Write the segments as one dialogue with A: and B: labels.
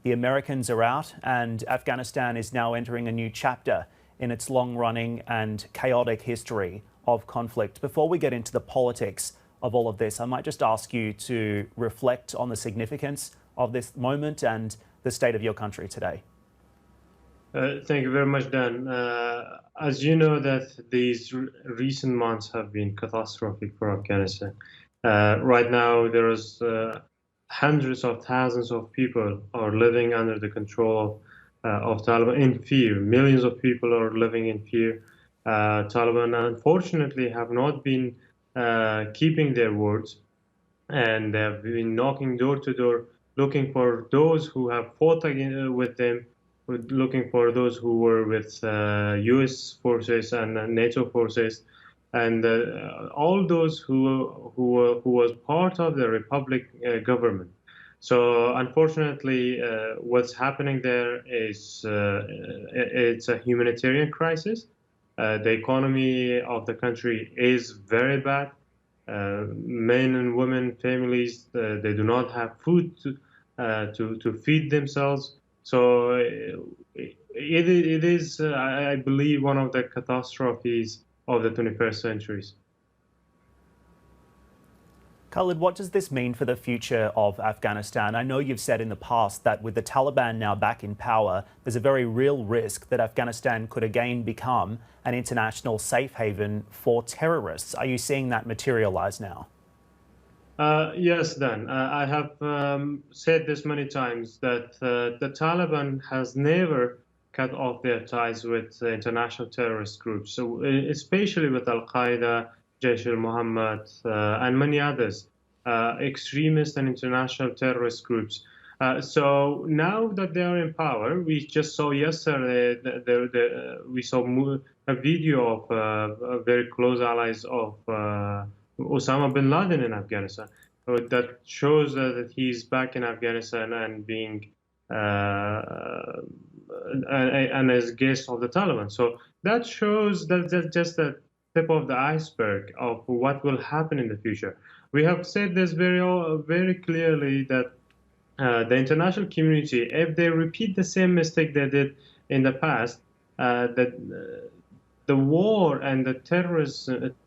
A: The Americans are out, and Afghanistan is now entering a new chapter in its long-running and chaotic history of conflict. Before we get into the politics of all of this, I might just ask you to reflect on the significance of this moment and the state of your country today.
B: Thank you very much, Dan. As you know, that these recent months have been catastrophic for Afghanistan. Right now, there is hundreds of thousands of people are living under the control of Taliban in fear. Millions of people are living in fear. Taliban, unfortunately, have not been keeping their words, and they have been knocking door to door, looking for those who have fought with them, looking for those who were with U.S. forces and NATO forces, and all those who was part of the Republic government. So unfortunately, what's happening there is it's a humanitarian crisis. The economy of the country is very bad. Men and women, families, they do not have food to feed themselves. So it is, I believe, one of the catastrophes of the 21st centuries.
A: Khalid, what does this mean for the future of Afghanistan? I know you've said in the past that with the Taliban now back in power, there's a very real risk that Afghanistan could again become an international safe haven for terrorists. Are you seeing that materialize now?
B: Yes, Dan. I have said this many times that the Taliban has never cut off their ties with international terrorist groups, so especially with Al-Qaeda, Jaish al-Mohammed, and many others, extremist and international terrorist groups. So now that they are in power, we just saw yesterday, we saw a video of very close allies of Osama bin Laden in Afghanistan. So that shows that he's back in Afghanistan and being and as guest of the Taliban. So that shows that that's just the tip of the iceberg of what will happen in the future. We have said this very clearly that the international community, if they repeat the same mistake they did in the past, that the war and the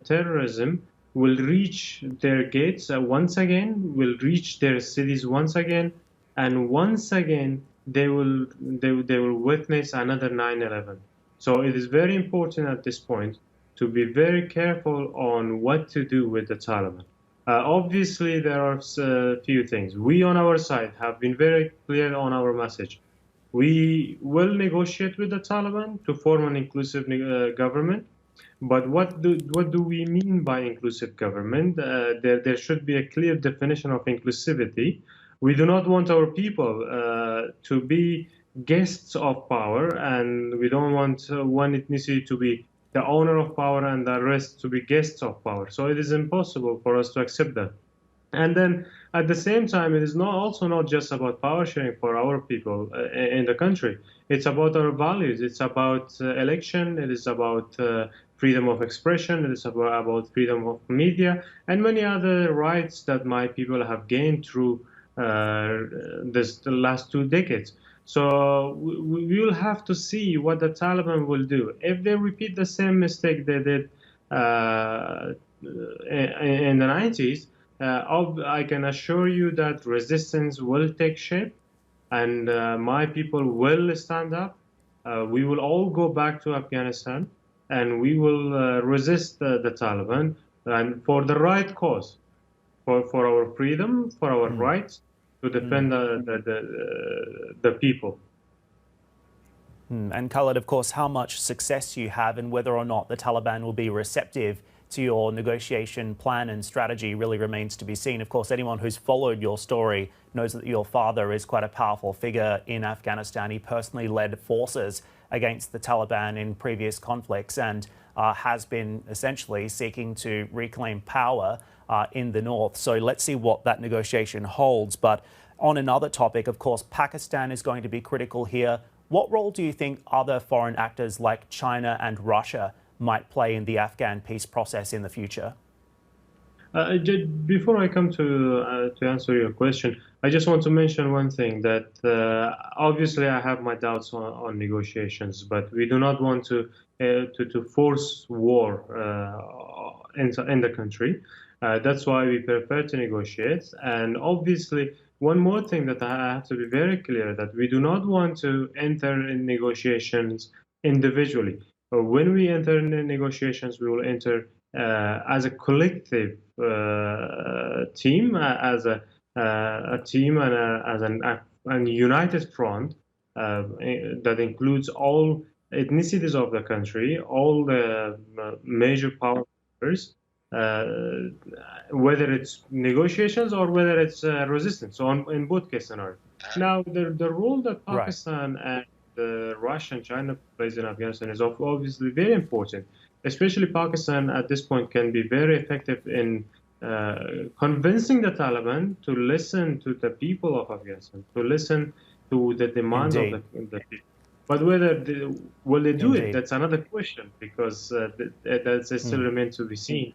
B: terrorism will reach their gates once again, will reach their cities once again, and once again they will witness another 9/11. So it is very important at this point to be very careful on what to do with the Taliban. Obviously, there are a few things. We on our side have been very clear on our message. We will negotiate with the Taliban to form an inclusive government. But what do we mean by inclusive government? There should be a clear definition of inclusivity. We do not want our people to be guests of power, and we don't want one ethnicity to be the owner of power and the rest to be guests of power. So it is impossible for us to accept that. And then at the same time, it is also not just about power sharing for our people in the country. It's about our values. It's about election. It is about freedom of expression. It is about freedom of media and many other rights that my people have gained through the last 2 decades. So we will have to see what the Taliban will do. If they repeat the same mistake they did in the 90s, I can assure you that resistance will take shape, and my people will stand up. We will all go back to Afghanistan, and we will resist the Taliban, and for the right cause, for our freedom, for our rights, to defend the people.
A: And Khalid, of course, how much success you have and whether or not the Taliban will be receptive to your negotiation plan and strategy really remains to be seen. Of course, anyone who's followed your story knows that your father is quite a powerful figure in Afghanistan. He personally led forces against the Taliban in previous conflicts and has been essentially seeking to reclaim power in the north. So let's see what that negotiation holds. But on another topic, of course, Pakistan is going to be critical here. What role do you think other foreign actors like China and Russia might play in the Afghan peace process in the future?
B: Before I come to answer your question, I just want to mention one thing that obviously I have my doubts on negotiations, but we do not want to force war in the country. That's why we prefer to negotiate. And obviously, one more thing that I have to be very clear that we do not want to enter in negotiations individually. When we enter in negotiations, we will enter as a collective team, as a team and as a united front that includes all ethnicities of the country, all the major power players, whether it's negotiations or whether it's resistance. So in both case scenarios. Now, the role that Pakistan and Russia and China plays in Afghanistan is obviously very important. Especially Pakistan at this point can be very effective in convincing the Taliban to listen to the people of Afghanistan, to listen to the demands of the people. But whether will they do it, that's another question, because that still remains to be seen.